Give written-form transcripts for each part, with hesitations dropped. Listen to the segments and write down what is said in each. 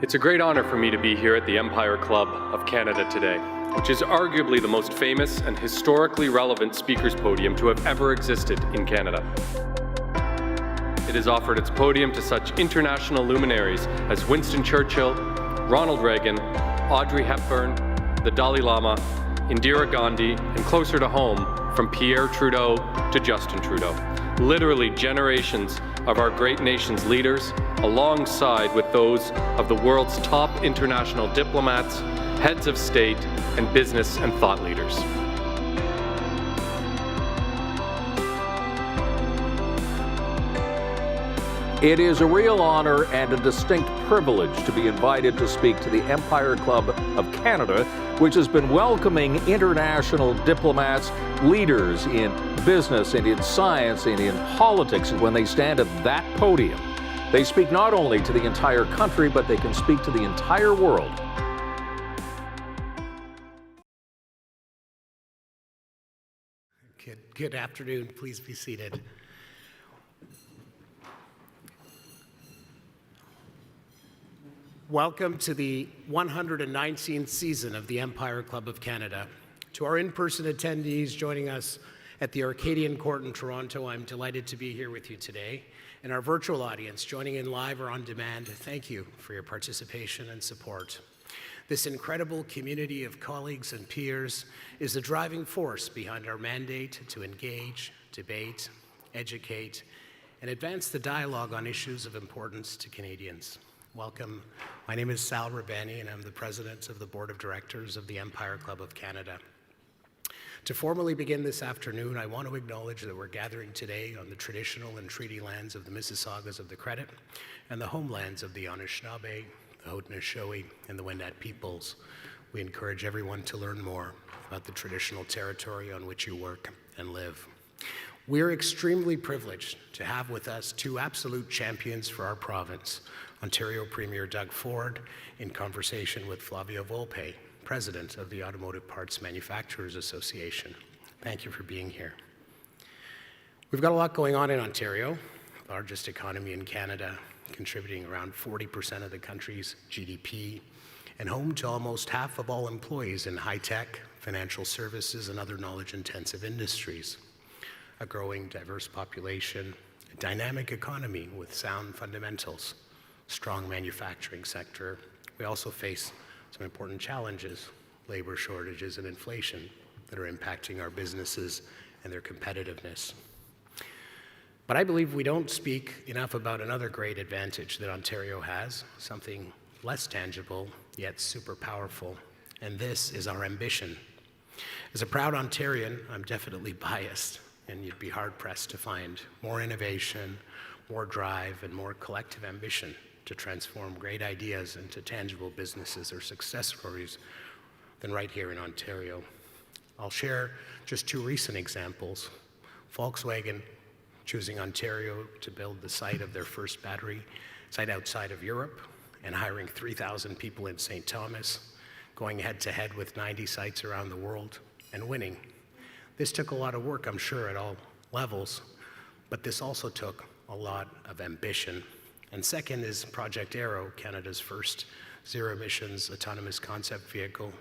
It's a great honor for me to be here at the Empire Club of Canada today, which is arguably the most famous and historically relevant speakers podium to have ever existed in Canada. It has offered its podium to such international luminaries as Winston Churchill, Ronald Reagan, Audrey Hepburn, the Dalai Lama, Indira Gandhi, and closer to home, from Pierre Trudeau to Justin Trudeau. Literally generations of our great nation's leaders, alongside with those of the world's top international diplomats, heads of state, and business and thought leaders. It is a real honor and a distinct privilege to be invited to speak to the Empire Club of Canada, which has been welcoming international diplomats, leaders in business and in science and in politics. When they stand at that podium, they speak not only to the entire country, but they can speak to the entire world. Good afternoon. Please be seated. Welcome to the 119th season of the Empire Club of Canada. To our in-person attendees joining us at the Arcadian Court in Toronto, I'm delighted to be here with you today. And our virtual audience joining in live or on demand, thank you for your participation and support. This incredible community of colleagues and peers is the driving force behind our mandate to engage, debate, educate, and advance the dialogue on issues of importance to Canadians. Welcome. My name is Sal Rabani, and I'm the President of the Board of Directors of the Empire Club of Canada. To formally begin this afternoon, I want to acknowledge that we're gathering today on the traditional and treaty lands of the Mississaugas of the Credit and the homelands of the Anishinaabe, the Haudenosaunee, and the Wendat peoples. We encourage everyone to learn more about the traditional territory on which you work and live. We're extremely privileged to have with us two absolute champions for our province, Ontario Premier Doug Ford, in conversation with Flavio Volpe, President of the Automotive Parts Manufacturers Association. Thank you for being here. We've got a lot going on in Ontario, largest economy in Canada, contributing around 40% of the country's GDP, and home to almost half of all employees in high-tech, financial services, and other knowledge-intensive industries. A growing, diverse population, a dynamic economy with sound fundamentals, strong manufacturing sector. We also face some important challenges, labor shortages and inflation, that are impacting our businesses and their competitiveness. But I believe we don't speak enough about another great advantage that Ontario has, something less tangible, yet super powerful, and this is our ambition. As a proud Ontarian, I'm definitely biased, and you'd be hard-pressed to find more innovation, more drive, and more collective ambition to transform great ideas into tangible businesses or success stories than right here in Ontario. I'll share just two recent examples. Volkswagen choosing Ontario to build the site of their first battery site outside of Europe and hiring 3,000 people in St. Thomas, going head-to-head with 90 sites around the world and winning. This took a lot of work, I'm sure, at all levels, but this also took a lot of ambition. And second is Project Aero, Canada's first zero-emissions autonomous concept vehicle.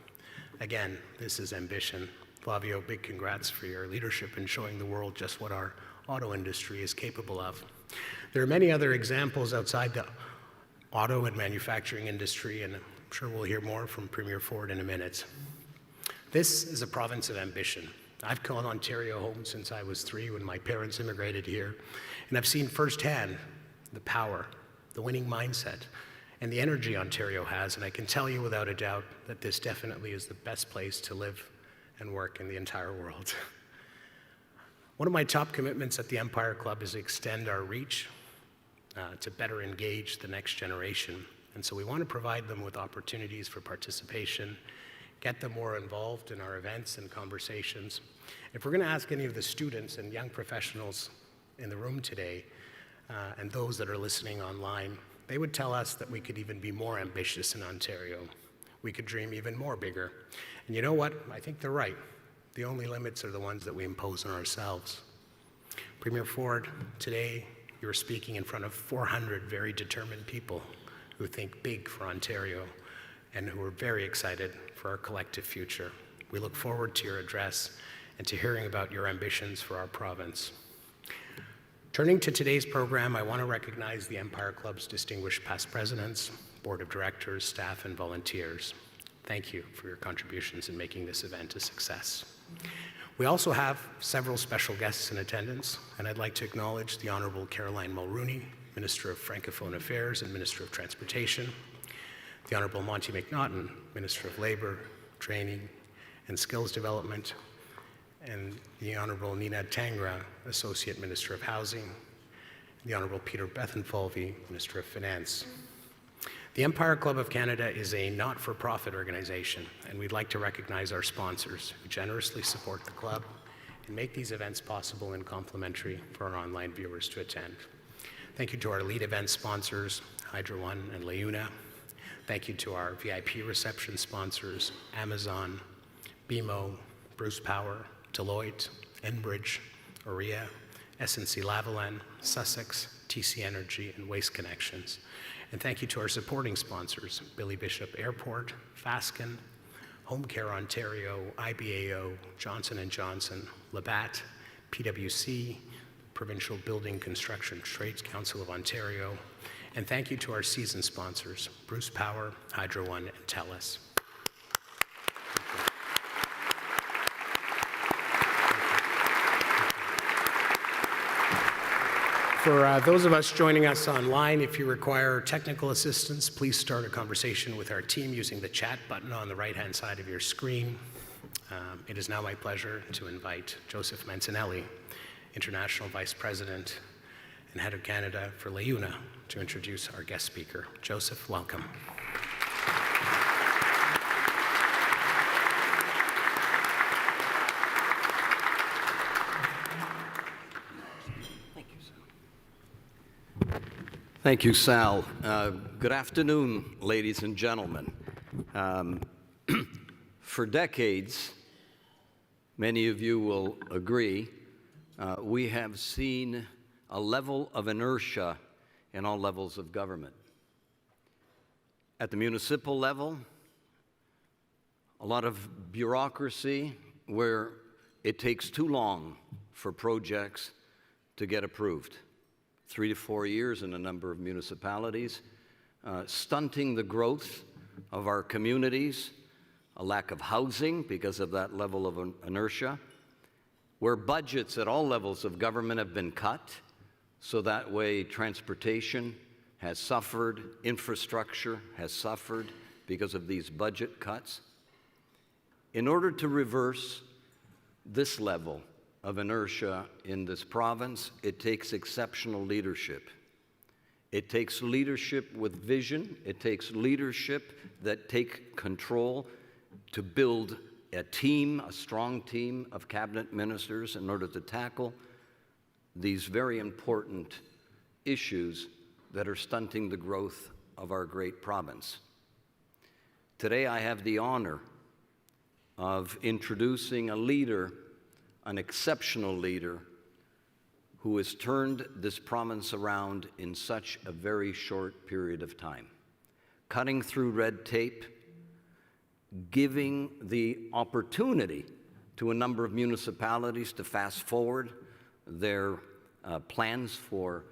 Again, this is ambition. Flavio, big congrats for your leadership in showing the world just what our auto industry is capable of. There are many other examples outside the auto and manufacturing industry, and I'm sure we'll hear more from Premier Ford in a minute. This is a province of ambition. I've called Ontario home since I was 3 when my parents immigrated here, and I've seen firsthand the power, the winning mindset, and the energy Ontario has, and I can tell you without a doubt that this definitely is the best place to live and work in the entire world. One of my top commitments at the Empire Club is to extend our reach to better engage the next generation, and so we want to provide them with opportunities for participation, get them more involved in our events and conversations. If we're going to ask any of the students and young professionals in the room today, and those that are listening online, they would tell us that we could even be more ambitious in Ontario. We could dream even more bigger. And you know what? I think they're right. The only limits are the ones that we impose on ourselves. Premier Ford, today you're speaking in front of 400 very determined people who think big for Ontario and who are very excited for our collective future. We look forward to your address and to hearing about your ambitions for our province. Turning to today's program, I want to recognize the Empire Club's distinguished past presidents, board of directors, staff, and volunteers. Thank you for your contributions in making this event a success. We also have several special guests in attendance, and I'd like to acknowledge the Honorable Caroline Mulrooney, Minister of Francophone Affairs and Minister of Transportation, the Honorable Monty McNaughton, Minister of Labor, Training, and Skills Development, and the Honorable Nina Tangra, Associate Minister of Housing, the Honorable Peter Bethenfalvy, Minister of Finance. The Empire Club of Canada is a not-for-profit organization, and we'd like to recognize our sponsors who generously support the club and make these events possible and complimentary for our online viewers to attend. Thank you to our lead event sponsors, Hydro One and LaUna. Thank you to our VIP reception sponsors, Amazon, BMO, Bruce Power, Deloitte, Enbridge, Aurea, SNC-Lavalin, Sussex, TC Energy, and Waste Connections. And thank you to our supporting sponsors, Billy Bishop Airport, Fasken, Home Care Ontario, IBAO, Johnson & Johnson, Labatt, PwC, Provincial Building Construction Trades Council of Ontario, and thank you to our season sponsors, Bruce Power, Hydro One, and TELUS. For those of us joining us online, if you require technical assistance, please start a conversation with our team using the chat button on the right-hand side of your screen. It is now my pleasure to invite Joseph Mancinelli, International Vice President and Head of Canada for LaUna, to introduce our guest speaker. Joseph, welcome. Thank you, Sal. Good afternoon, ladies and gentlemen. For decades, many of you will agree, we have seen a level of inertia in all levels of government. At the municipal level, a lot of bureaucracy where it takes too long for projects to get approved. 3 to 4 years in a number of municipalities, stunting the growth of our communities, a lack of housing because of that level of inertia, where budgets at all levels of government have been cut, so that way transportation has suffered, infrastructure has suffered because of these budget cuts. In order to reverse this level of inertia in this province, it takes exceptional leadership. It takes leadership with vision. It takes leadership that take control to build a team, a strong team of cabinet ministers in order to tackle these very important issues that are stunting the growth of our great province. Today I have the honor of introducing a leader, an exceptional leader who has turned this province around in such a very short period of time, cutting through red tape, giving the opportunity to a number of municipalities to fast forward their plans for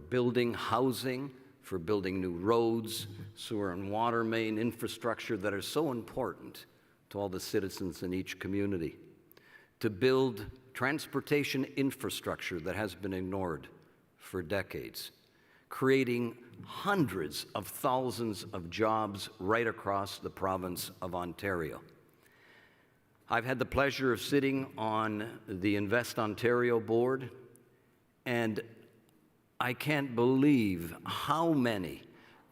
building housing, for building new roads, sewer and water main infrastructure that are so important to all the citizens in each community, to build transportation infrastructure that has been ignored for decades, creating hundreds of thousands of jobs right across the province of Ontario. I've had the pleasure of sitting on the Invest Ontario board, and I can't believe how many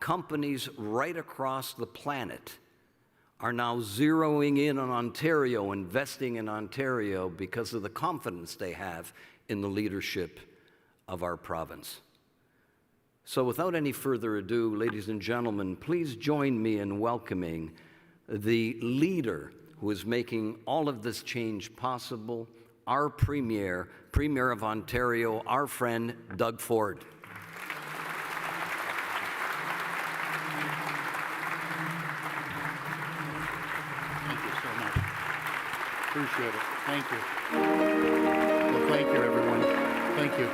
companies right across the planet are now zeroing in on Ontario, investing in Ontario because of the confidence they have in the leadership of our province. So without any further ado, ladies and gentlemen, please join me in welcoming the leader who is making all of this change possible, our Premier of Ontario, our friend Doug Ford. Appreciate it. Thank you. Well, thank you, everyone. Thank you.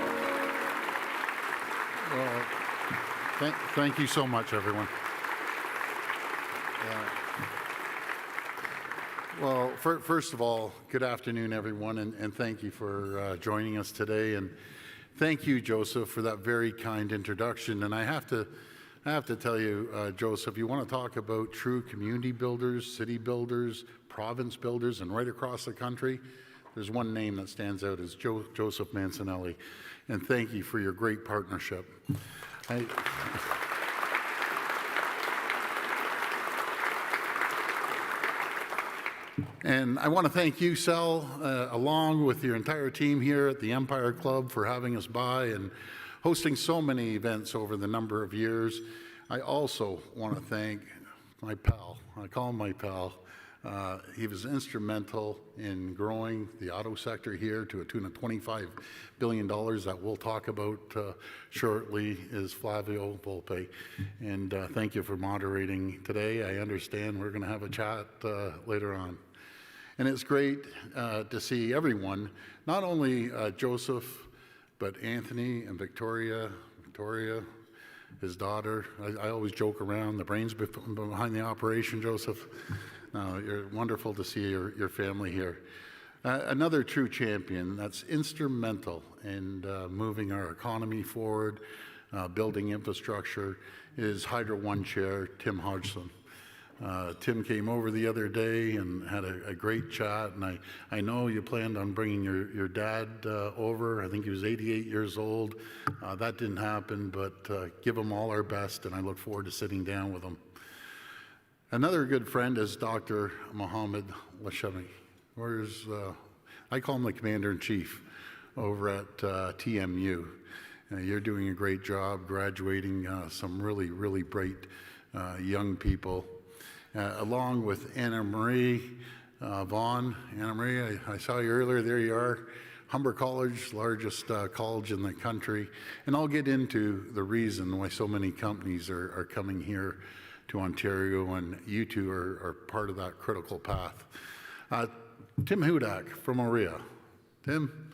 Well, thank you so much, everyone. Well, first of all, good afternoon, everyone, and thank you for joining us today. And thank you, Joseph, for that very kind introduction. And I have to tell you, Joseph, you want to talk about true community builders, city builders, province builders, and right across the country, there's one name that stands out is Joseph Mancinelli. And thank you for your great partnership. And I want to thank you, Sal, along with your entire team here at the Empire Club for having us by and hosting so many events over the number of years. I also want to thank my pal. I call him my pal. He was instrumental in growing the auto sector here to a tune of $25 billion that we'll talk about shortly, is Flavio Volpe. And thank you for moderating today. I understand we're going to have a chat later on. And it's great to see everyone, not only Joseph, but Anthony and Victoria, his daughter. I always joke around, the brains behind the operation, Joseph. You're wonderful to see your family here. Another true champion that's instrumental in moving our economy forward, building infrastructure, is Hydro One Chair Tim Hodgson. Tim came over the other day and had a great chat, and I know you planned on bringing your dad over. I think he was 88 years old. That didn't happen, but give him all our best, and I look forward to sitting down with him. Another good friend is Dr. Mohammed Lashami. I call him the Commander-in-Chief over at TMU. You're doing a great job graduating some really, really bright young people. Along with Anna Marie Vaughn. Anna Marie, I saw you earlier. There you are. Humber College, largest college in the country. And I'll get into the reason why so many companies are coming here to Ontario, and you two are part of that critical path. Tim Hudak from Orea. Tim,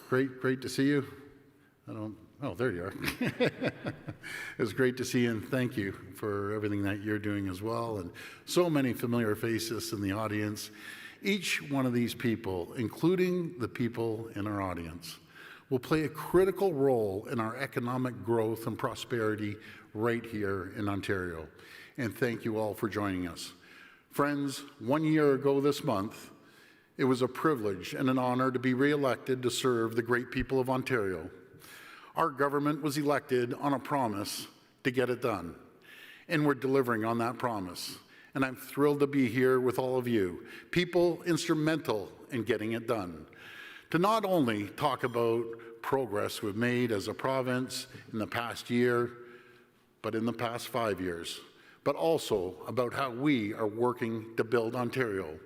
great to see you. Oh, there you are. It was great to see you, and thank you for everything that you're doing as well. And so many familiar faces in the audience. Each one of these people, including the people in our audience, will play a critical role in our economic growth and prosperity right here in Ontario. And thank you all for joining us. Friends, 1 year ago this month, it was a privilege and an honor to be re-elected to serve the great people of Ontario. Our government was elected on a promise to get it done, and we're delivering on that promise. And I'm thrilled to be here with all of you, people instrumental in getting it done, to not only talk about progress we've made as a province in the past year, but in the past 5 years, but also about how we are working to build Ontario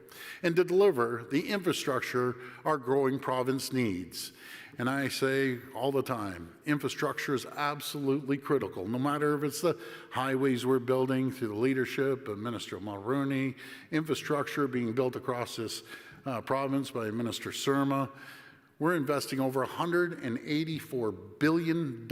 and to deliver the infrastructure our growing province needs. And I say all the time, infrastructure is absolutely critical, no matter if it's the highways we're building through the leadership of Minister Mulroney, infrastructure being built across this province by Minister Surma. We're investing over $184 billion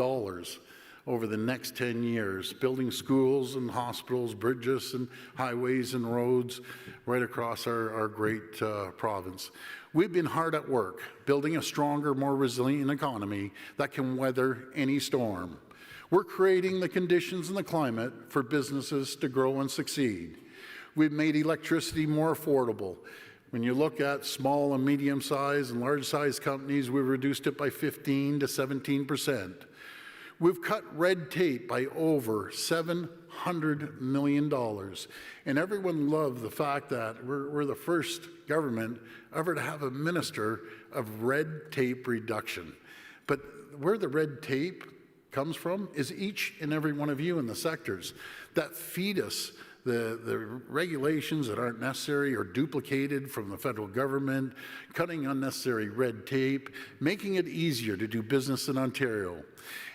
over the next 10 years, building schools and hospitals, bridges and highways and roads right across our great province. We've been hard at work, building a stronger, more resilient economy that can weather any storm. We're creating the conditions and the climate for businesses to grow and succeed. We've made electricity more affordable. When you look at small and medium-sized and large-sized companies, we've reduced it by 15 to 17%. We've cut red tape by over $700 million. And everyone loved the fact that we're the first government ever to have a minister of red tape reduction. But where the red tape comes from is each and every one of you in the sectors that feed us the regulations that aren't necessary or duplicated from the federal government, cutting unnecessary red tape, making it easier to do business in Ontario.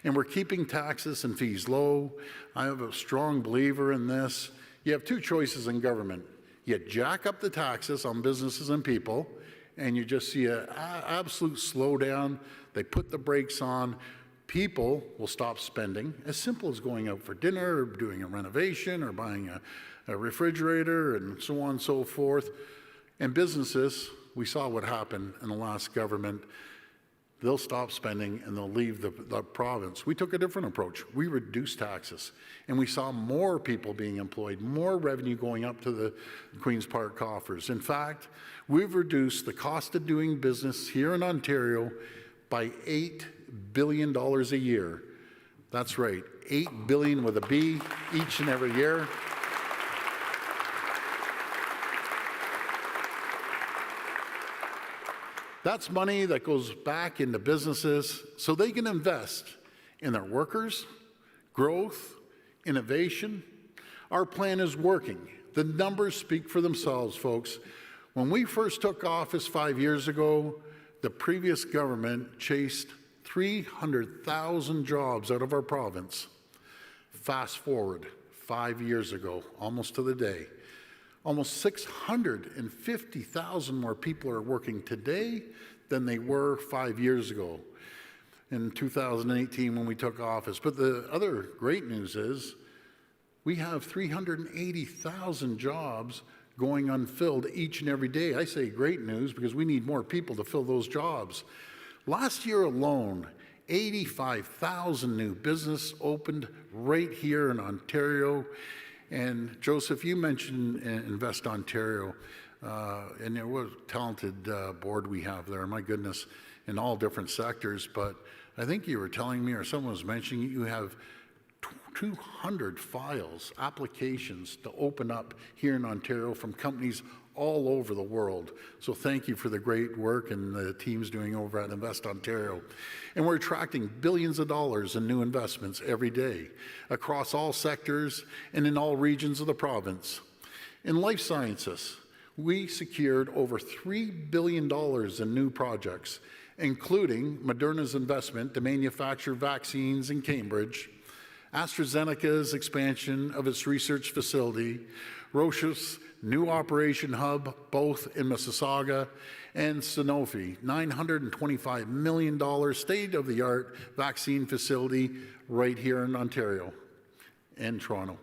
And we're keeping taxes and fees low. I am a strong believer in this. You have two choices in government. You jack up the taxes on businesses and people, and you just see an absolute slowdown. They put the brakes on. People will stop spending, as simple as going out for dinner, or doing a renovation, or buying a refrigerator, and so on and so forth. And businesses, we saw what happened in the last government. They'll stop spending and they'll leave the province. We took a different approach. We reduced taxes, and we saw more people being employed, more revenue going up to the Queen's Park coffers. In fact, we've reduced the cost of doing business here in Ontario by $8 billion a year. That's right, $8 billion with a B each and every year. That's money that goes back into businesses so they can invest in their workers, growth, innovation. Our plan is working. The numbers speak for themselves, folks. When we first took office 5 years ago, the previous government chased 300,000 jobs out of our province. Fast forward 5 years ago, almost to the day. Almost 650,000 more people are working today than they were 5 years ago in 2018 when we took office. But the other great news is we have 380,000 jobs going unfilled each and every day. I say great news because we need more people to fill those jobs. Last year alone, 85,000 new business opened right here in Ontario. And Joseph, you mentioned Invest Ontario, and what a talented board we have there, my goodness, in all different sectors. But I think you were telling me, or someone was mentioning, you have 200 files, applications to open up here in Ontario from companies all over the world. So thank you for the great work and the team's doing over at Invest Ontario. And we're attracting billions of dollars in new investments every day across all sectors and in all regions of the province. In life sciences, we secured over $3 billion in new projects, including Moderna's investment to manufacture vaccines in Cambridge, AstraZeneca's expansion of its research facility, Roche's new operation hub, both in Mississauga, and Sanofi, $925 million state-of-the-art vaccine facility right here in Ontario and Toronto.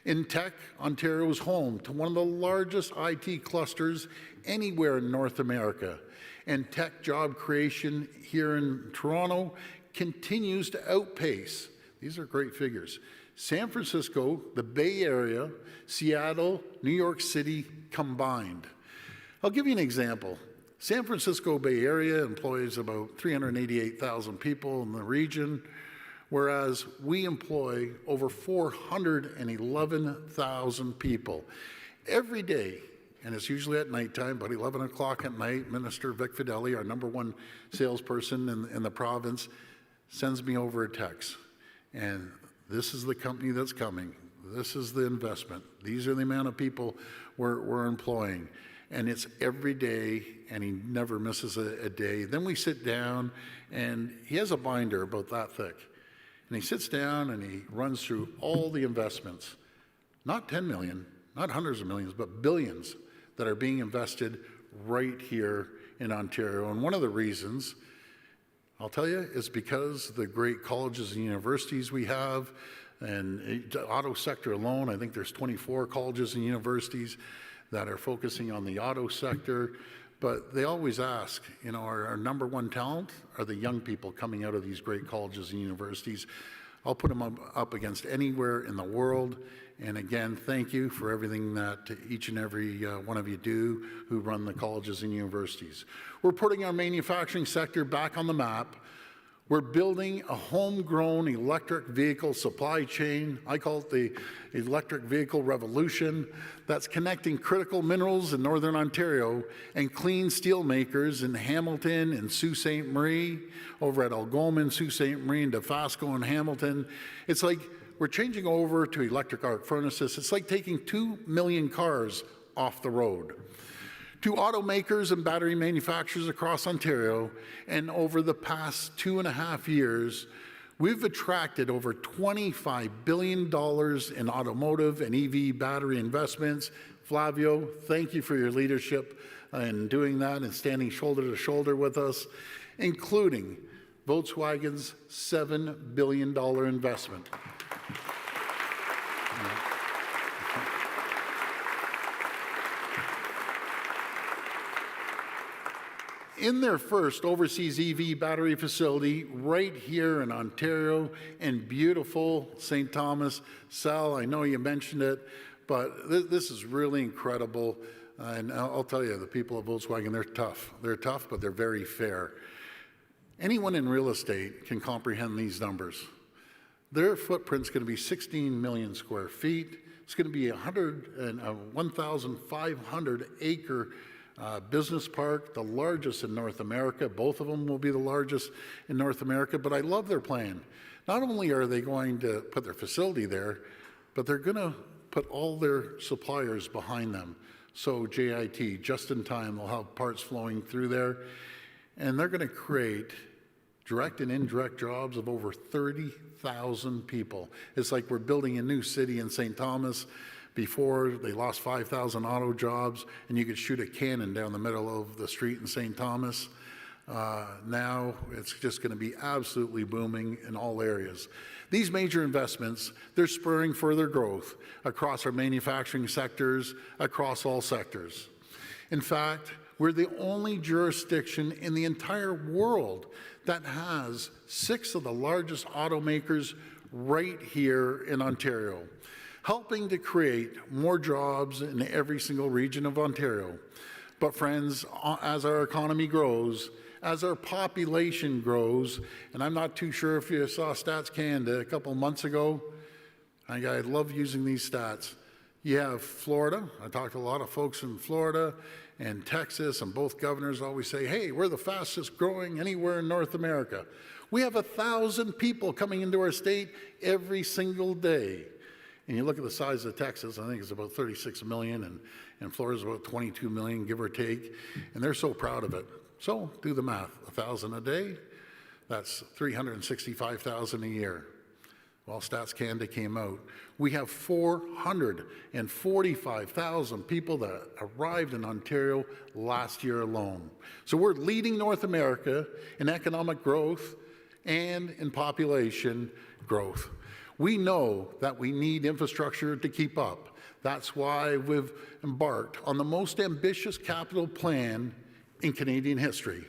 In tech, Ontario is home to one of the largest IT clusters anywhere in North America, and tech job creation here in Toronto continues to outpace. These are great figures. San Francisco, the Bay Area, Seattle, New York City combined. I'll give you an example. San Francisco Bay Area employs about 388,000 people in the region, whereas we employ over 411,000 people. Every day, and it's usually at nighttime, about 11 o'clock at night, Minister Vic Fideli, our #1 salesperson in the province, sends me over a text. And this is the company that's coming. This is the investment. These are the amount of people we're employing. And it's every day, and he never misses a day. Then we sit down, and he has a binder about that thick. And he sits down and he runs through all the investments, not 10 million, not hundreds of millions, but billions that are being invested right here in Ontario. And one of the reasons, I'll tell you, is because the great colleges and universities we have, and the auto sector alone, I think there's 24 colleges and universities that are focusing on the auto sector. But they always ask, you know, our #1 talent are the young people coming out of these great colleges and universities. I'll put them up against anywhere in the world. And again, thank you for everything that each and every one of you do who run the colleges and universities. We're putting our manufacturing sector back on the map. We're building a homegrown electric vehicle supply chain. I call it the electric vehicle revolution, that's connecting critical minerals in Northern Ontario and clean steel makers in Hamilton and Sault Ste. Marie, over at Algoma and Sault Ste. Marie and Dofasco and Hamilton. It's like we're changing over to electric arc furnaces. It's like taking 2 million cars off the road. To automakers and battery manufacturers across Ontario, and over the past 2.5 years, we've attracted over $25 billion in automotive and EV battery investments, Flavio, thank you for your leadership in doing that and standing shoulder to shoulder with us, including Volkswagen's $7 billion investment. In their first overseas EV battery facility right here in Ontario in beautiful St. Thomas. Sal, I know you mentioned it, but this is really incredible. And I'll tell you, the people of Volkswagen, they're tough. They're tough, but they're very fair. Anyone in real estate can comprehend these numbers. Their footprint's going to be 16 million square feet. It's going to be a 1,500 acre business park, the largest in North America. Both of them will be the largest in North America, but I love their plan. Not only are they going to put their facility there, but they're going to put all their suppliers behind them. So JIT, just in time, they'll have parts flowing through there, and they're going to create direct and indirect jobs of over 30,000 people. It's like we're building a new city in St. Thomas. Before, they lost 5,000 auto jobs, and you could shoot a cannon down the middle of the street in St. Thomas. Now, it's just going to be absolutely booming in all areas. These major investments, they're spurring further growth across our manufacturing sectors, across all sectors. In fact, we're the only jurisdiction in the entire world that has 6 of the largest automakers right here in Ontario, helping to create more jobs in every single region of Ontario. But friends, as our economy grows, as our population grows, and I'm not too sure if you saw Stats Canada a couple months ago, I love using these stats. You have Florida. I talked to a lot of folks in Florida and Texas, and both governors always say, hey, we're the fastest growing anywhere in North America. We have 1,000 people coming into our state every single day. And you look at the size of Texas, I think it's about 36 million, and Florida's about 22 million, give or take, and they're so proud of it. So do the math, 1,000 a day, that's 365,000 a year. Well, Stats Canada came out. We have 445,000 people that arrived in Ontario last year alone. So we're leading North America in economic growth and in population growth. We know that we need infrastructure to keep up. That's why we've embarked on the most ambitious capital plan in Canadian history.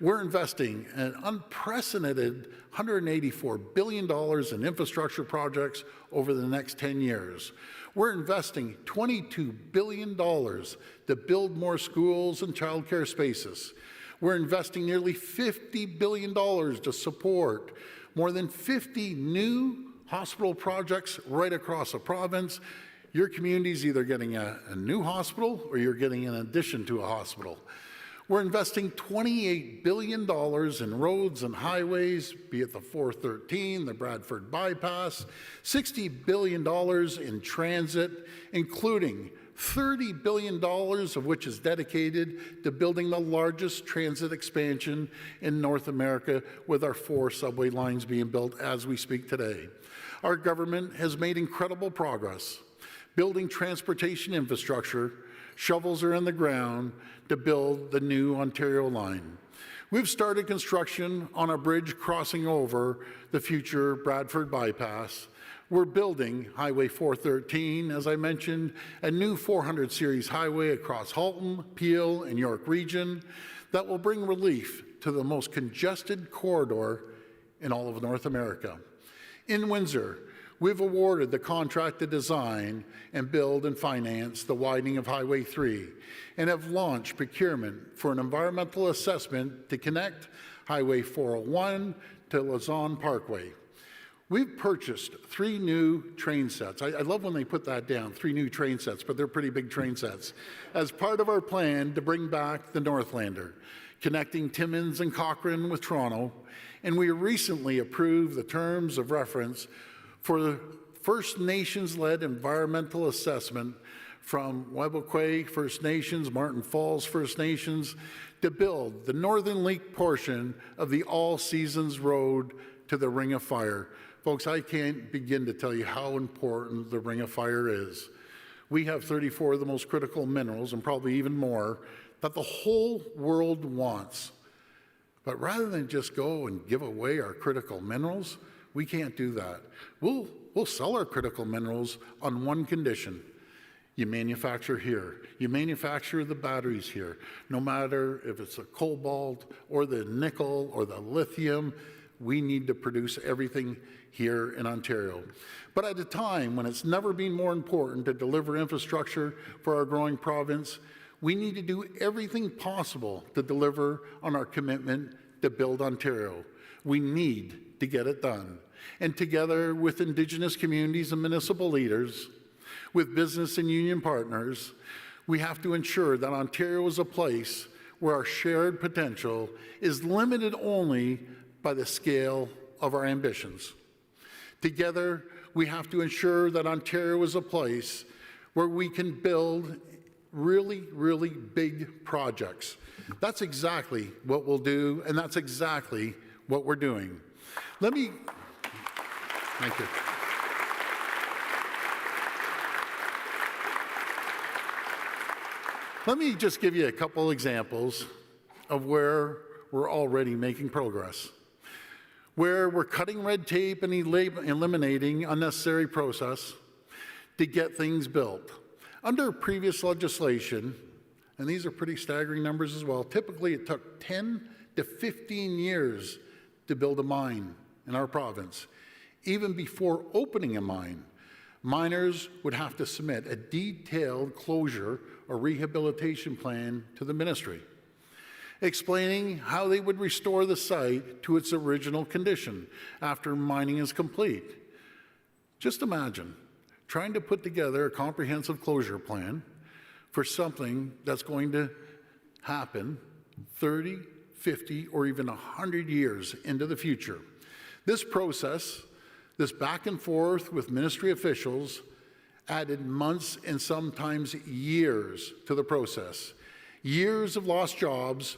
We're investing an unprecedented $184 billion in infrastructure projects over the next 10 years. We're investing $22 billion to build more schools and childcare spaces. We're investing nearly $50 billion to support more than 50 new hospital projects right across the province. Your community's either getting a new hospital or you're getting an addition to a hospital. We're investing $28 billion in roads and highways, be it the 413, the Bradford Bypass, $60 billion in transit, including $30 billion of which is dedicated to building the largest transit expansion in North America, with our 4 subway lines being built as we speak today. Our government has made incredible progress building transportation infrastructure. Shovels are in the ground to build the new Ontario line. We've started construction on a bridge crossing over the future Bradford Bypass. We're building Highway 413, as I mentioned, a new 400 series highway across Halton, Peel, and York region that will bring relief to the most congested corridor in all of North America. In Windsor, we've awarded the contract to design and build and finance the widening of Highway 3 and have launched procurement for an environmental assessment to connect Highway 401 to Lausanne Parkway. We've purchased 3 new train sets. I love when they put that down, 3 new train sets, but they're pretty big train sets, as part of our plan to bring back the Northlander, connecting Timmins and Cochrane with Toronto. And we recently approved the terms of reference for the First Nations-led environmental assessment from Webbequay First Nations, Martin Falls First Nations, to build the Northern Link portion of the All Seasons Road to the Ring of Fire. Folks, I can't begin to tell you how important the Ring of Fire is. We have 34 of the most critical minerals, and probably even more, that the whole world wants. But rather than just go and give away our critical minerals, we can't do that. We'll sell our critical minerals on one condition. You manufacture here. You manufacture the batteries here. No matter if it's the cobalt or the nickel or the lithium, we need to produce everything here in Ontario. But at a time when it's never been more important to deliver infrastructure for our growing province, we need to do everything possible to deliver on our commitment to build Ontario. We need to get it done. And together with Indigenous communities and municipal leaders, with business and union partners, we have to ensure that Ontario is a place where our shared potential is limited only by the scale of our ambitions. Together, we have to ensure that Ontario is a place where we can build really, really big projects. That's exactly what we'll do, and that's exactly what we're doing. Thank you. Let me just give you a couple examples of where we're already making progress, where we're cutting red tape and eliminating unnecessary process to get things built. Under previous legislation, and these are pretty staggering numbers as well, typically it took 10 to 15 years to build a mine in our province. Even before opening a mine, miners would have to submit a detailed closure or rehabilitation plan to the ministry, explaining how they would restore the site to its original condition after mining is complete. Just imagine trying to put together a comprehensive closure plan for something that's going to happen 30, 50, or even 100 years into the future. This process, this back and forth with ministry officials, added months and sometimes years to the process. Years of lost jobs,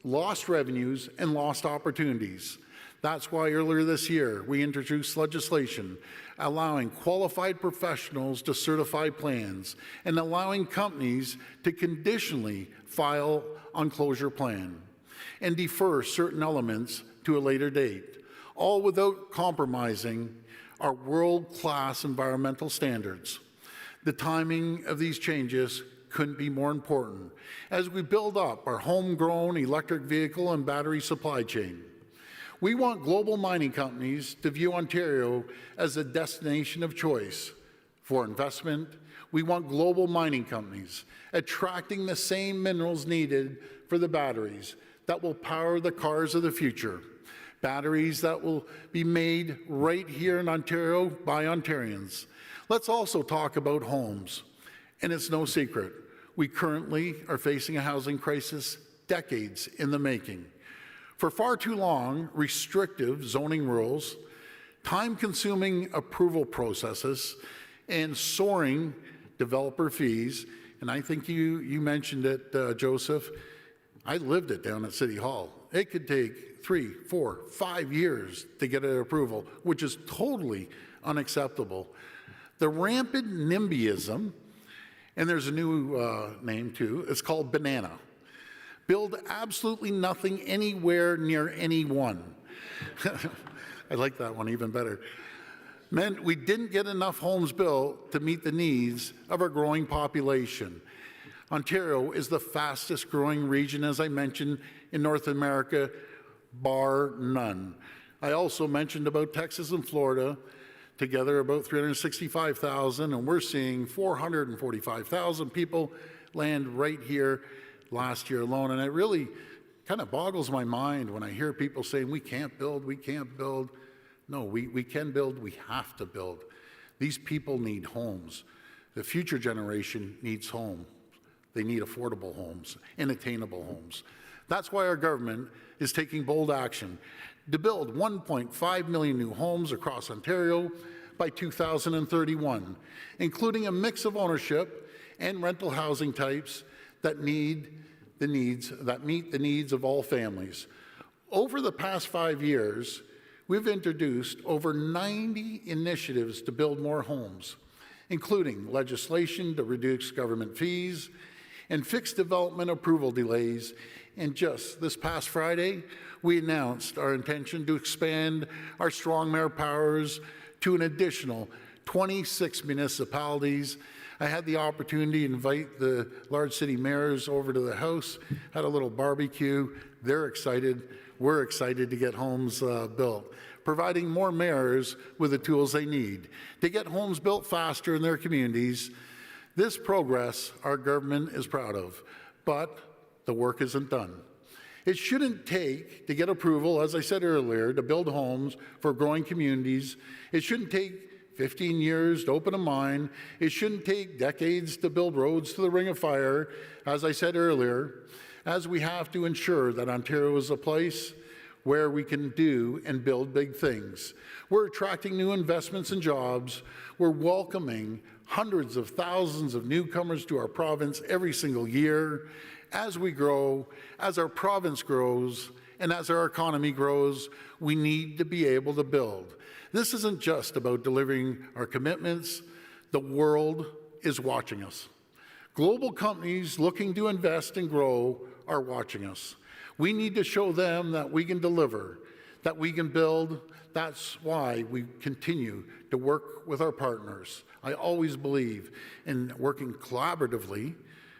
lost revenues, and lost opportunities. That's why earlier this year we introduced legislation allowing qualified professionals to certify plans and allowing companies to conditionally file on closure plan and defer certain elements to a later date, all without compromising our world-class environmental standards. The timing of these changes couldn't be more important as we build up our homegrown electric vehicle and battery supply chain. We want global mining companies to view Ontario as a destination of choice for investment. We want global mining companies attracting the same minerals needed for the batteries that will power the cars of the future. Batteries that will be made right here in Ontario by Ontarians. Let's also talk about homes. And it's no secret, we currently are facing a housing crisis decades in the making. For far too long, restrictive zoning rules, time-consuming approval processes, and soaring developer fees, and I think you mentioned it, Joseph, I lived it down at City Hall. It could take 3, 4, 5 years to get an approval, which is totally unacceptable. The rampant NIMBYism, and there's a new name too, it's called banana. Build absolutely nothing anywhere near anyone. I like that one even better. Meant we didn't get enough homes built to meet the needs of our growing population. Ontario is the fastest growing region, as I mentioned, in North America, bar none. I also mentioned about Texas and Florida, together about 365,000, and we're seeing 445,000 people land right here last year alone. And it really kind of boggles my mind when I hear people saying, we can't build, we can't build. No, we can build, we have to build. These people need homes. The future generation needs homes. They need affordable homes and attainable homes. That's why our government is taking bold action to build 1.5 million new homes across Ontario by 2031, including a mix of ownership and rental housing types that meet the needs of all families. Over the past 5 years, we've introduced over 90 initiatives to build more homes, including legislation to reduce government fees and fix development approval delays. And just this past Friday, we announced our intention to expand our strong mayor powers to an additional 26 municipalities. I had the opportunity to invite the large city mayors over to the house, had a little barbecue. They're excited. We're excited to get homes built, providing more mayors with the tools they need to get homes built faster in their communities. This progress our government is proud of, but the work isn't done. It shouldn't take to get approval, as I said earlier, to build homes for growing communities. It shouldn't take 15 years to open a mine. It shouldn't take decades to build roads to the Ring of Fire, as I said earlier, as we have to ensure that Ontario is a place where we can do and build big things. We're attracting new investments and jobs. We're welcoming hundreds of thousands of newcomers to our province every single year. As we grow, as our province grows, and as our economy grows, we need to be able to build. This isn't just about delivering our commitments. The world is watching us. Global companies looking to invest and grow are watching us. We need to show them that we can deliver, that we can build. That's why we continue to work with our partners. I always believe in working collaboratively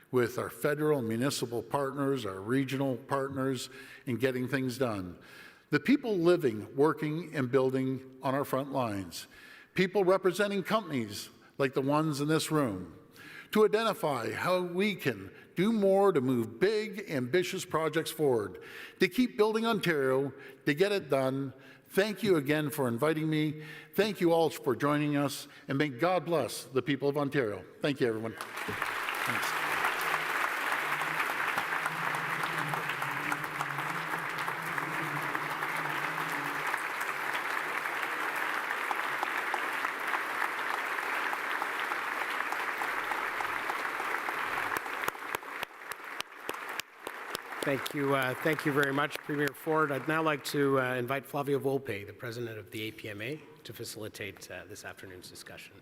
with our federal and municipal partners, our regional partners, in getting things done. The people living, working, and building on our front lines. People representing companies like the ones in this room. To identify how we can do more to move big, ambitious projects forward. To keep building Ontario, to get it done. Thank you again for inviting me. Thank you all for joining us, and may God bless the people of Ontario. Thank you, everyone. Thanks. Thank you very much, Premier Ford. I'd now like to invite Flavio Volpe, the president of the APMA, to facilitate this afternoon's discussion.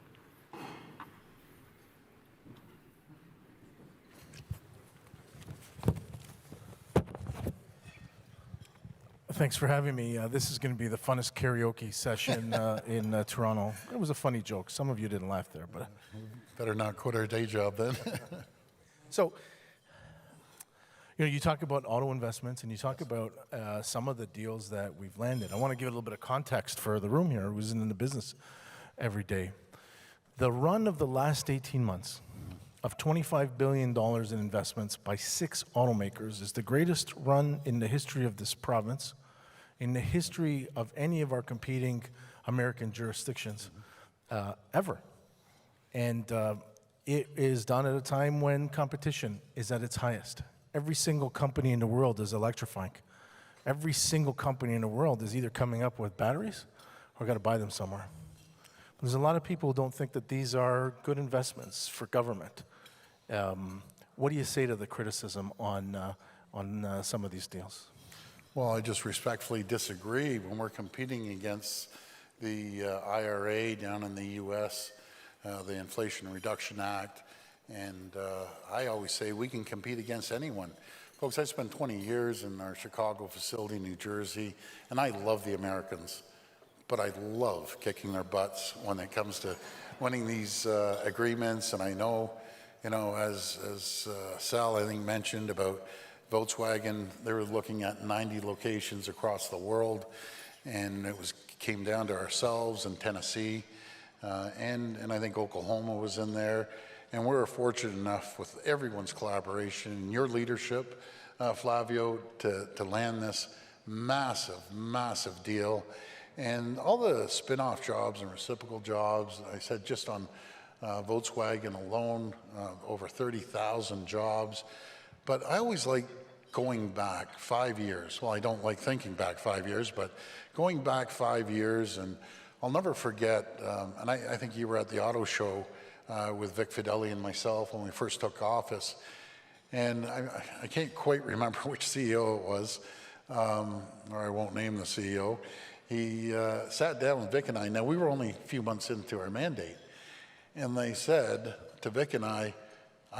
Thanks for having me. This is going to be the funnest karaoke session in Toronto. It was a funny joke. Some of you didn't laugh there, but Better not quit our day job then. so. You talk about auto investments, and you talk about some of the deals that we've landed. I want to give a little bit of context for the room here who's in the business every day. The run of the last 18 months of $25 billion in investments by 6 automakers is the greatest run in the history of this province, in the history of any of our competing American jurisdictions ever. And it is done at a time when competition is at its highest. Every single company in the world is electrifying. Every single company in the world is either coming up with batteries or got to buy them somewhere. There's a lot of people who don't think that these are good investments for government. What do you say to the criticism on some of these deals? Well, I just respectfully disagree. When we're competing against the IRA down in the U.S., the Inflation Reduction Act, and I always say we can compete against anyone. Folks, I spent 20 years in our Chicago facility, New Jersey, and I love the Americans, but I love kicking their butts when it comes to winning these agreements. And I know, as Sal, I think, mentioned about Volkswagen, they were looking at 90 locations across the world, and it came down to ourselves in Tennessee, and I think Oklahoma was in there. And we're fortunate enough with everyone's collaboration and your leadership, Flavio, to land this massive, massive deal. And all the spin-off jobs and reciprocal jobs, I said just on Volkswagen alone, over 30,000 jobs. But I always like going back 5 years. Well, I don't like thinking back 5 years, but going back 5 years, and I'll never forget, and I think you were at the auto show with Vic Fideli and myself when we first took office. And I can't quite remember which CEO it was, or I won't name the CEO. He sat down with Vic and I. Now, we were only a few months into our mandate. And they said to Vic and I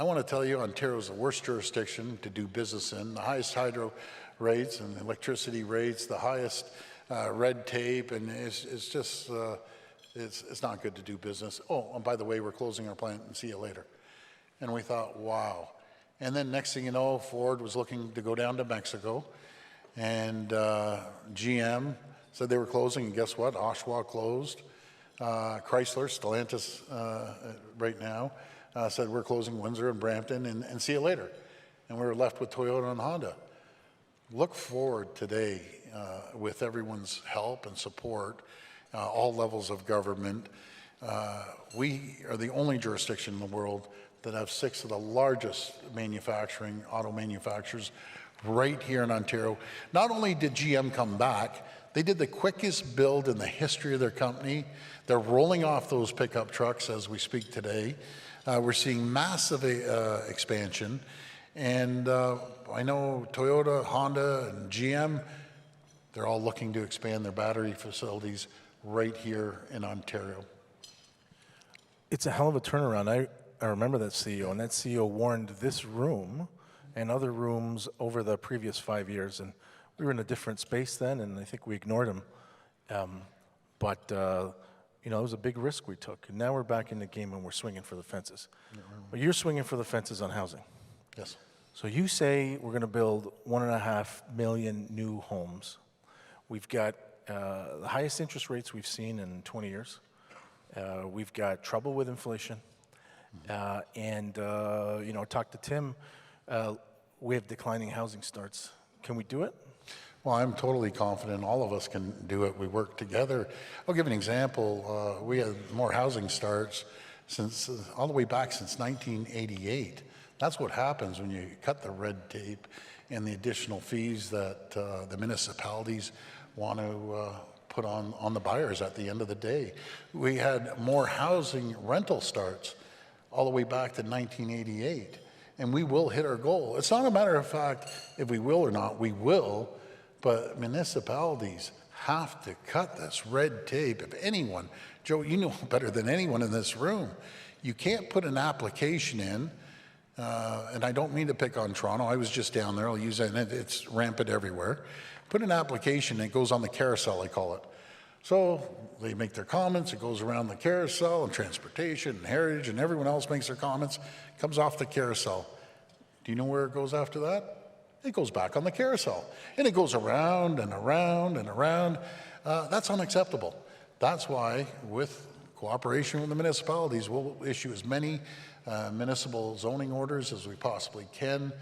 want to tell you Ontario's the worst jurisdiction to do business in, the highest hydro rates and electricity rates, the highest red tape, and it's just, it's not good to do business. Oh, and by the way, we're closing our plant and see you later. And we thought, wow. And then next thing you know, Ford was looking to go down to Mexico, and GM said they were closing, and guess what? Oshawa closed. Chrysler, Stellantis right now, said we're closing Windsor and Brampton, and see you later. And we were left with Toyota and Honda. Look forward today with everyone's help and support, all levels of government. We are the only jurisdiction in the world that have 6 of the largest auto manufacturers right here in Ontario. Not only did GM come back, they did the quickest build in the history of their company. They're rolling off those pickup trucks as we speak today. We're seeing massive expansion. And I know Toyota, Honda, and GM, they're all looking to expand their battery facilities right here in Ontario. It's a hell of a turnaround. I remember that CEO, and that CEO warned this room and other rooms over the previous 5 years, and we were in a different space then, and I think we ignored him. You know, it was a big risk we took, and now we're back in the game and we're swinging for the fences. But you're swinging for the fences on housing. Yes. So you say we're going to build 1.5 million new homes. We've got the highest interest rates we've seen in 20 years. We've got trouble with inflation. You know, talk to Tim, we have declining housing starts. Can we do it? Well, I'm totally confident all of us can do it. We work together. I'll give an example. We had more housing starts since all the way back since 1988. That's what happens when you cut the red tape and the additional fees that the municipalities want to put on the buyers at the end of the day. We had more housing rental starts all the way back to 1988, and we will hit our goal. It's not a matter of fact if we will or not, we will, but municipalities have to cut this red tape. If anyone, Joe, you know better than anyone in this room, you can't put an application in, and I don't mean to pick on Toronto, I was just down there, I'll use that, and it's rampant everywhere. Put an application, it goes on the carousel, I call it. So they make their comments, it goes around the carousel, and transportation, and heritage, and everyone else makes their comments, comes off the carousel. Do you know where it goes after that? It goes back on the carousel. And it goes around and around and around. That's unacceptable. That's why, with cooperation with the municipalities, we'll issue as many municipal zoning orders as we possibly can.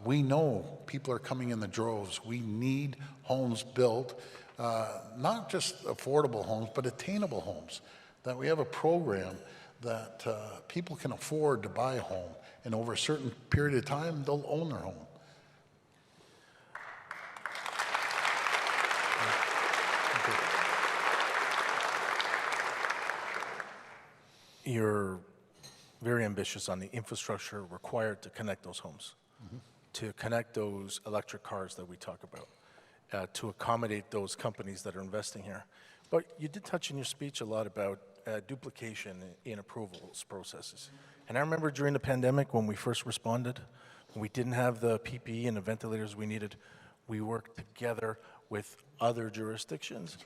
We know people are coming in the droves. We need homes built, not just affordable homes, but attainable homes. That we have a program that people can afford to buy a home, and over a certain period of time, they'll own their home. You're very ambitious on the infrastructure required to connect those homes, to connect those electric cars that we talk about, to accommodate those companies that are investing here. But you did touch in your speech a lot about duplication in approvals processes. And I remember during the pandemic when we first responded, when we didn't have the PPE and the ventilators we needed, we worked together with other jurisdictions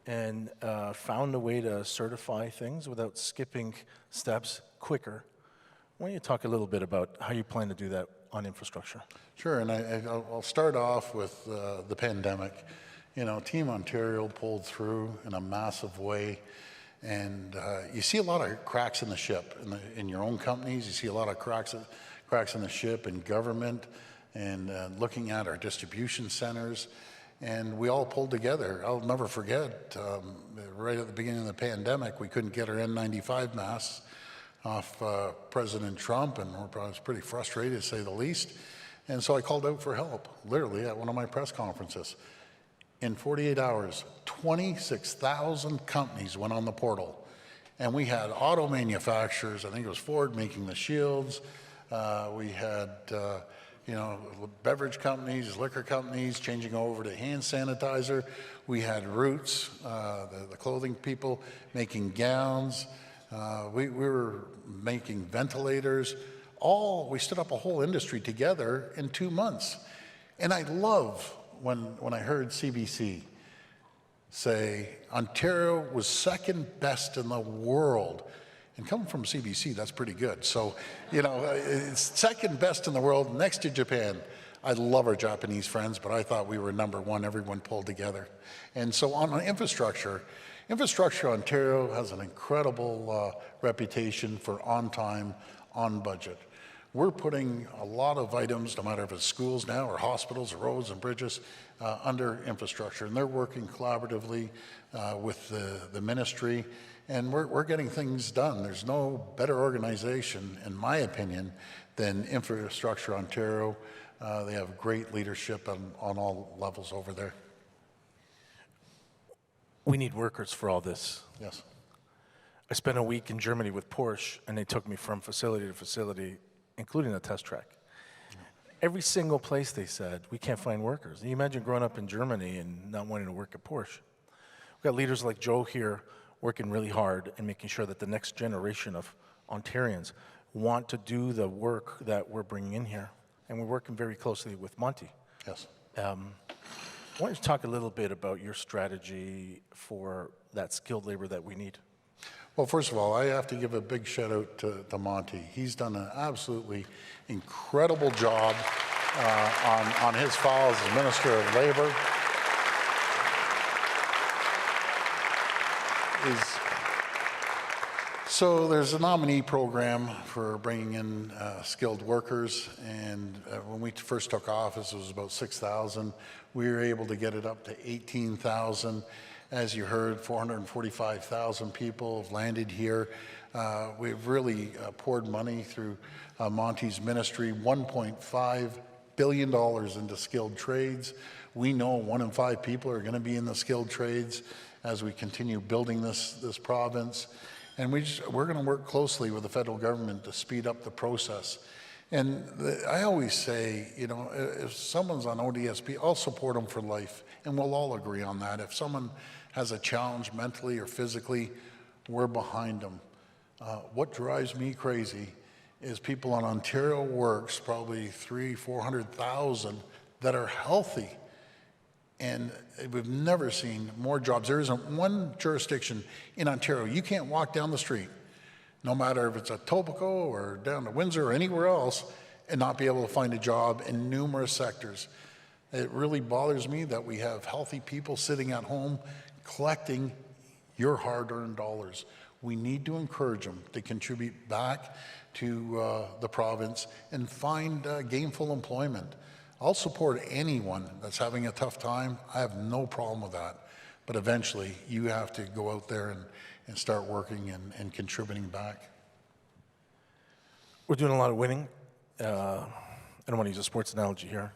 and found a way to certify things without skipping steps quicker. Why don't you talk a little bit about how you plan to do that on infrastructure? Sure, and I'll start off with the pandemic. You know, Team Ontario pulled through in a massive way, and you see a lot of cracks in the ship in your own companies. You see a lot of cracks in the ship in government, and looking at our distribution centers. And we all pulled together. I'll never forget, right at the beginning of the pandemic, we couldn't get our N95 masks off President Trump, and I was pretty frustrated, to say the least. And so I called out for help, literally, at one of my press conferences. In 48 hours, 26,000 companies went on the portal. And we had auto manufacturers, I think it was Ford making the shields. We had beverage companies, liquor companies changing over to hand sanitizer. We had Roots, the clothing people, making gowns. We were making ventilators. We stood up a whole industry together in 2 months. And I love when I heard CBC say Ontario was second best in the world. And coming from CBC, that's pretty good. So, it's second best in the world next to Japan. I love our Japanese friends, but I thought we were number one. Everyone pulled together. And so on infrastructure, Ontario has an incredible reputation for on time, on budget. We're putting a lot of items, no matter if it's schools now or hospitals or roads and bridges, under infrastructure. And they're working collaboratively with the ministry. And we're getting things done. There's no better organization, in my opinion, than Infrastructure Ontario. They have great leadership on all levels over there. We need workers for all this. Yes. I spent a week in Germany with Porsche, and they took me from facility to facility, including the test track. Every single place they said, we can't find workers. Can you imagine growing up in Germany and not wanting to work at Porsche? We've got leaders like Joe here working really hard and making sure that the next generation of Ontarians want to do the work that we're bringing in here. And we're working very closely with Monty. Yes. I want you to talk a little bit about your strategy for that skilled labor that we need. Well, first of all, I have to give a big shout out to Monty. He's done an absolutely incredible job on his files as Minister of Labor. So there's a nominee program for bringing in skilled workers, and when we first took office, it was about 6,000. We were able to get it up to 18,000. As you heard, 445,000 people have landed here. We've really poured money through Monty's ministry, $1.5 billion into skilled trades. We know 1 in 5 people are going to be in the skilled trades as we continue building this province. And we're going to work closely with the federal government to speed up the process. And I always say, if someone's on ODSP, I'll support them for life, and we'll all agree on that. If someone has a challenge mentally or physically, we're behind them. What drives me crazy is people on Ontario Works, probably 300,000-400,000 that are healthy. And we've never seen more jobs. There isn't one jurisdiction in Ontario. You can't walk down the street, no matter if it's at Etobicoke or down to Windsor or anywhere else, and not be able to find a job in numerous sectors. It really bothers me that we have healthy people sitting at home collecting your hard-earned dollars. We need to encourage them to contribute back to the province and find gainful employment. I'll support anyone that's having a tough time. I have no problem with that. But eventually, you have to go out there and start working and contributing back. We're doing a lot of winning. I don't want to use a sports analogy here,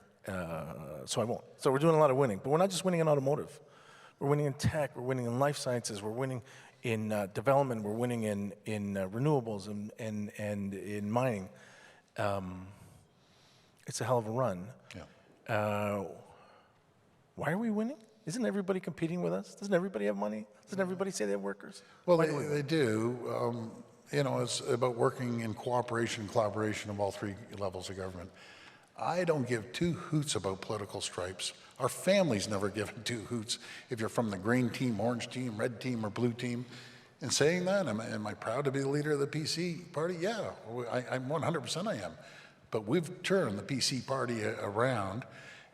so I won't. So we're doing a lot of winning, but we're not just winning in automotive. We're winning in tech, we're winning in life sciences, we're winning in development, we're winning in renewables and in mining. It's a hell of a run. Yeah. Why are we winning? Isn't everybody competing with us? Doesn't everybody have money? Doesn't everybody say they have workers? Well, they do. It's about working in cooperation and collaboration of all 3 levels of government. I don't give 2 hoots about political stripes. Our family's never given 2 hoots if you're from the green team, orange team, red team, or blue team. In saying that, am I proud to be the leader of the PC party? Yeah, I'm 100% I am. But we've turned the PC party around,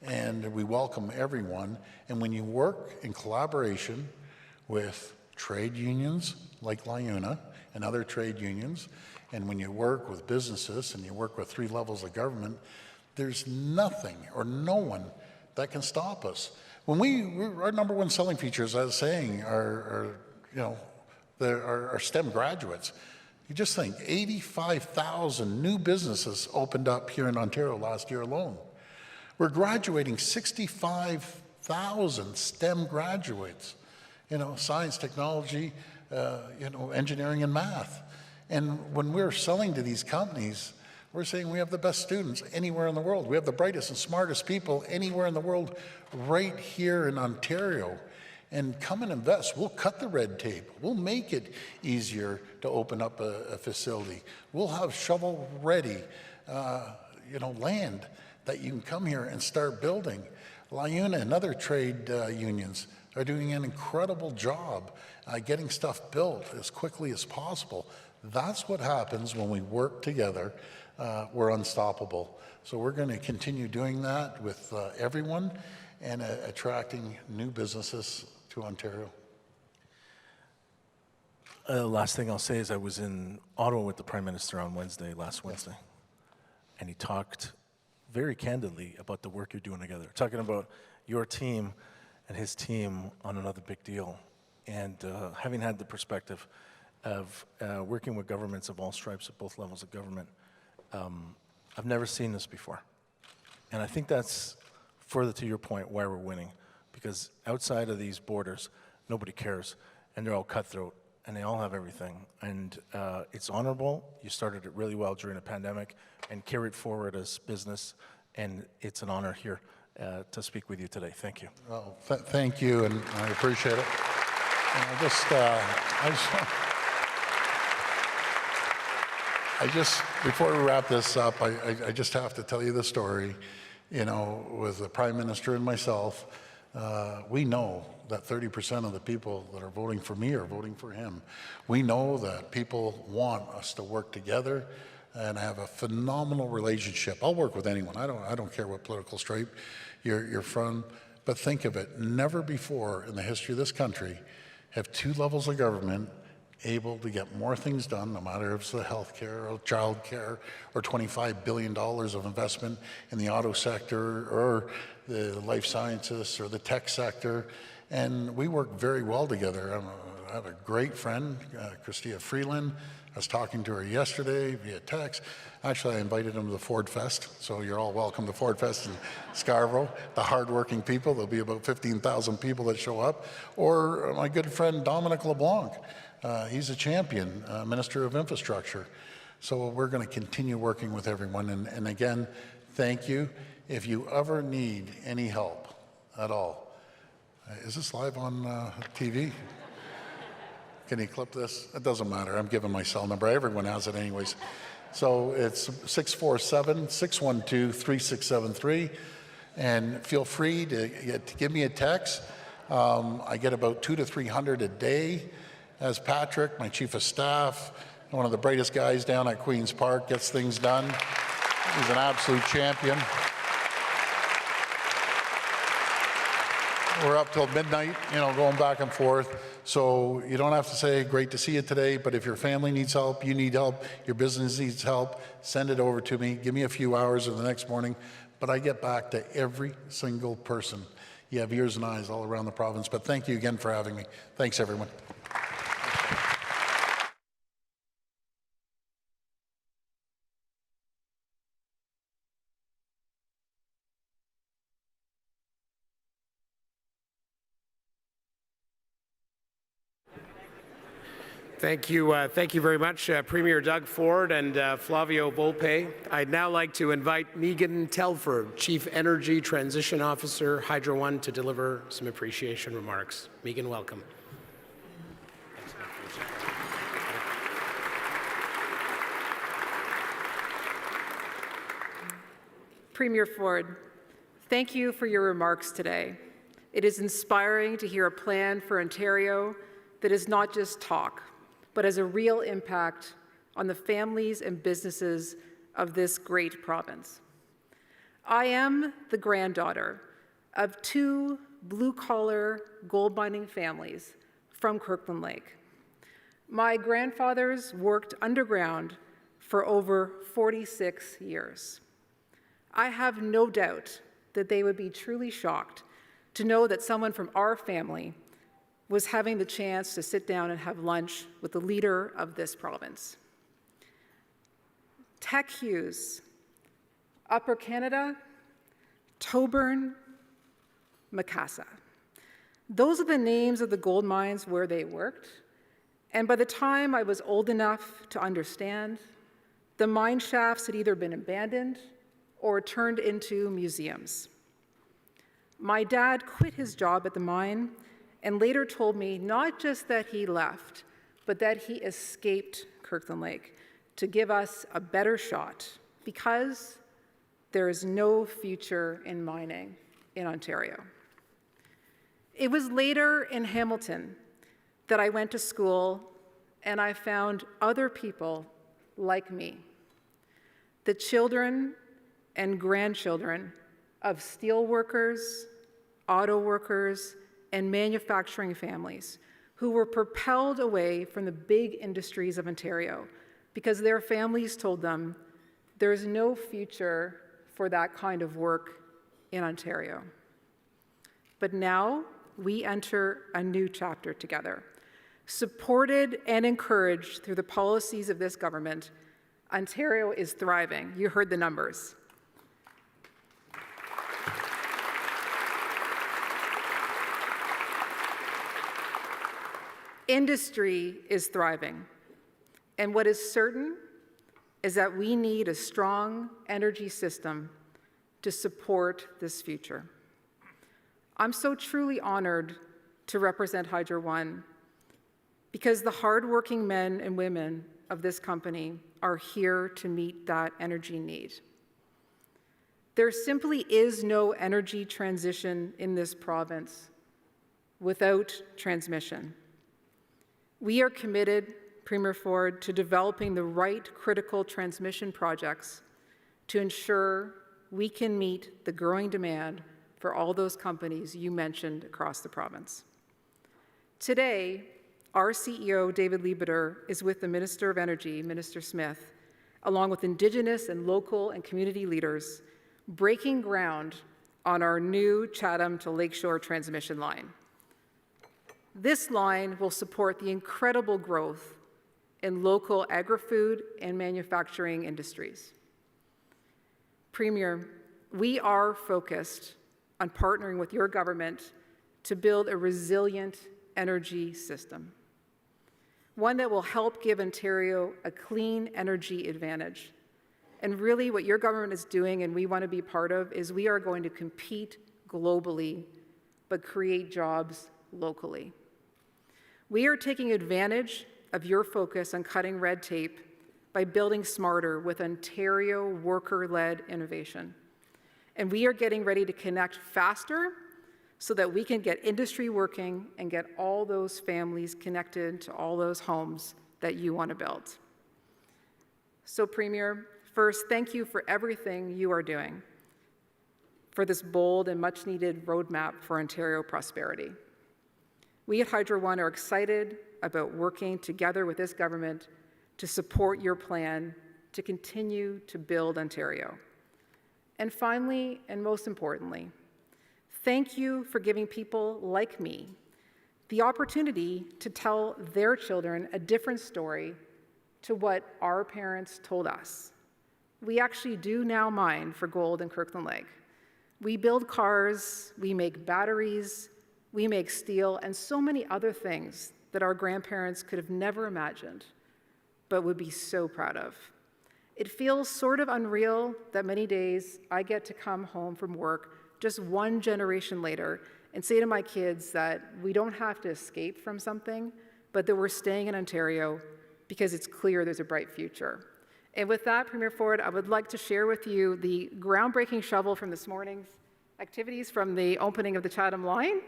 and we welcome everyone. And when you work in collaboration with trade unions like LIUNA and other trade unions, and when you work with businesses and you work with 3 levels of government, there's nothing or no one that can stop us. When our number 1 selling features, as I was saying, are STEM graduates. You just think, 85,000 new businesses opened up here in Ontario last year alone. We're graduating 65,000 STEM graduates, science, technology, engineering, and math. And when we're selling to these companies, we're saying we have the best students anywhere in the world. We have the brightest and smartest people anywhere in the world right here in Ontario. and come and invest. We'll cut the red tape. We'll make it easier to open up a facility. We'll have shovel-ready, land that you can come here and start building. LIUNA and other trade unions are doing an incredible job getting stuff built as quickly as possible. That's what happens when we work together. We're unstoppable. So we're going to continue doing that with everyone and attracting new businesses to Ontario. Last thing I'll say is I was in Ottawa with the Prime Minister on last Wednesday, and he talked very candidly about the work you're doing together, talking about your team and his team on another big deal. And having had the perspective of working with governments of all stripes at both levels of government, I've never seen this before. And I think that's further to your point why we're winning, because outside of these borders, nobody cares, and they're all cutthroat, and they all have everything. And it's honorable. You started it really well during the pandemic and carried forward as business, and it's an honor here to speak with you today. Thank you. Well, thank you, and I appreciate it. And before we wrap this up, I just have to tell you the story. With the Prime Minister and myself, we know that 30% of the people that are voting for me are voting for him. We know that people want us to work together and have a phenomenal relationship. I'll work with anyone. I don't care what political stripe you're from, but think of it. Never before in the history of this country have two levels of government able to get more things done, no matter if it's the healthcare or childcare or $25 billion of investment in the auto sector or the life sciences or the tech sector. And we work very well together. I have a great friend, Chrystia Freeland. I was talking to her yesterday via text. Actually, I invited him to the Ford Fest, so you're all welcome to Ford Fest in Scarborough. The hardworking people, there'll be about 15,000 people that show up. Or my good friend, Dominic LeBlanc. He's a champion, Minister of Infrastructure. So we're going to continue working with everyone. And again, thank you. If you ever need any help at all, is this live on TV? Can you clip this? It doesn't matter. I'm giving my cell number. Everyone has it anyways. So it's 647-612-3673. And feel free to give me a text. I get about 200 to 300 a day. As Patrick, my chief of staff, one of the brightest guys down at Queen's Park, gets things done. He's an absolute champion. We're up till midnight, going back and forth. So you don't have to say, great to see you today, but if your family needs help, you need help, your business needs help, send it over to me. Give me a few hours in the next morning. But I get back to every single person. You have ears and eyes all around the province. But thank you again for having me. Thanks, everyone. Thank you very much, Premier Doug Ford and Flavio Volpe. I'd now like to invite Megan Telford, Chief Energy Transition Officer, Hydro One, to deliver some appreciation remarks. Megan, welcome. Premier Ford, thank you for your remarks today. It is inspiring to hear a plan for Ontario that is not just talk, but has a real impact on the families and businesses of this great province. I am the granddaughter of two blue-collar gold mining families from Kirkland Lake. My grandfathers worked underground for over 46 years. I have no doubt that they would be truly shocked to know that someone from our family was having the chance to sit down and have lunch with the leader of this province. Tech Hughes, Upper Canada, Toburn, Macassa. Those are the names of the gold mines where they worked, and by the time I was old enough to understand, the mine shafts had either been abandoned or turned into museums. My dad quit his job at the mine and later told me not just that he left, but that he escaped Kirkland Lake to give us a better shot because there is no future in mining in Ontario. It was later in Hamilton that I went to school and I found other people like me, the children and grandchildren of steel workers, auto workers, and manufacturing families who were propelled away from the big industries of Ontario because their families told them there's no future for that kind of work in Ontario. But now we enter a new chapter together. Supported and encouraged through the policies of this government, Ontario is thriving. You heard the numbers. Industry is thriving. And what is certain is that we need a strong energy system to support this future. I'm so truly honored to represent Hydro One because the hardworking men and women of this company are here to meet that energy need. There simply is no energy transition in this province without transmission. We are committed, Premier Ford, to developing the right critical transmission projects to ensure we can meet the growing demand for all those companies you mentioned across the province. Today, our CEO, David Lebeter, is with the Minister of Energy, Minister Smith, along with Indigenous and local and community leaders, breaking ground on our new Chatham to Lakeshore transmission line. This line will support the incredible growth in local agri-food and manufacturing industries. Premier, we are focused on partnering with your government to build a resilient energy system, one that will help give Ontario a clean energy advantage. And really what your government is doing, and we want to be part of, is we are going to compete globally, but create jobs locally. We are taking advantage of your focus on cutting red tape by building smarter with Ontario worker-led innovation. And we are getting ready to connect faster so that we can get industry working and get all those families connected to all those homes that you want to build. So, Premier, first, thank you for everything you are doing for this bold and much-needed roadmap for Ontario prosperity. We at Hydro One are excited about working together with this government to support your plan to continue to build Ontario. And finally, and most importantly, thank you for giving people like me the opportunity to tell their children a different story to what our parents told us. We actually do now mine for gold in Kirkland Lake. We build cars, we make batteries, we make steel, and so many other things that our grandparents could have never imagined, but would be so proud of. It feels sort of unreal that many days I get to come home from work just one generation later and say to my kids that we don't have to escape from something, but that we're staying in Ontario because it's clear there's a bright future. And with that, Premier Ford, I would like to share with you the groundbreaking shovel from this morning's activities from the opening of the Chatham line.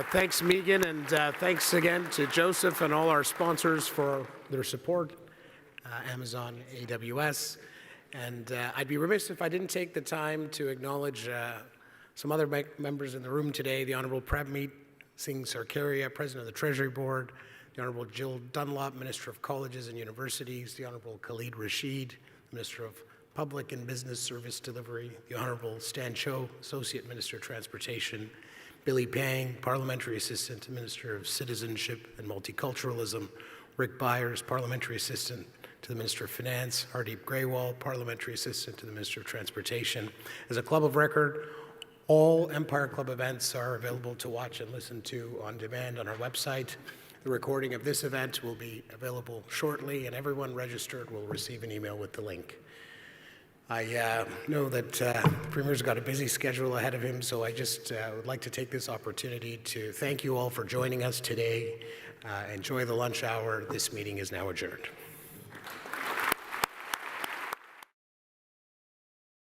Thanks, Megan, and thanks again to Joseph and all our sponsors for their support, Amazon, AWS. And I'd be remiss if I didn't take the time to acknowledge some other members in the room today, the Honourable Prabmeet Singh Sarkaria, President of the Treasury Board, the Honourable Jill Dunlop, Minister of Colleges and Universities, the Honourable Khalid Rashid, Minister of Public and Business Service Delivery, the Honourable Stan Cho, Associate Minister of Transportation, Billy Pang, Parliamentary Assistant to Minister of Citizenship and Multiculturalism, Rick Byers, Parliamentary Assistant to the Minister of Finance, Hardeep Grewal, Parliamentary Assistant to the Minister of Transportation. As a club of record, all Empire Club events are available to watch and listen to on demand on our website. The recording of this event will be available shortly, and everyone registered will receive an email with the link. I know that the Premier's got a busy schedule ahead of him, so I just would like to take this opportunity to thank you all for joining us today. Enjoy the lunch hour. This meeting is now adjourned.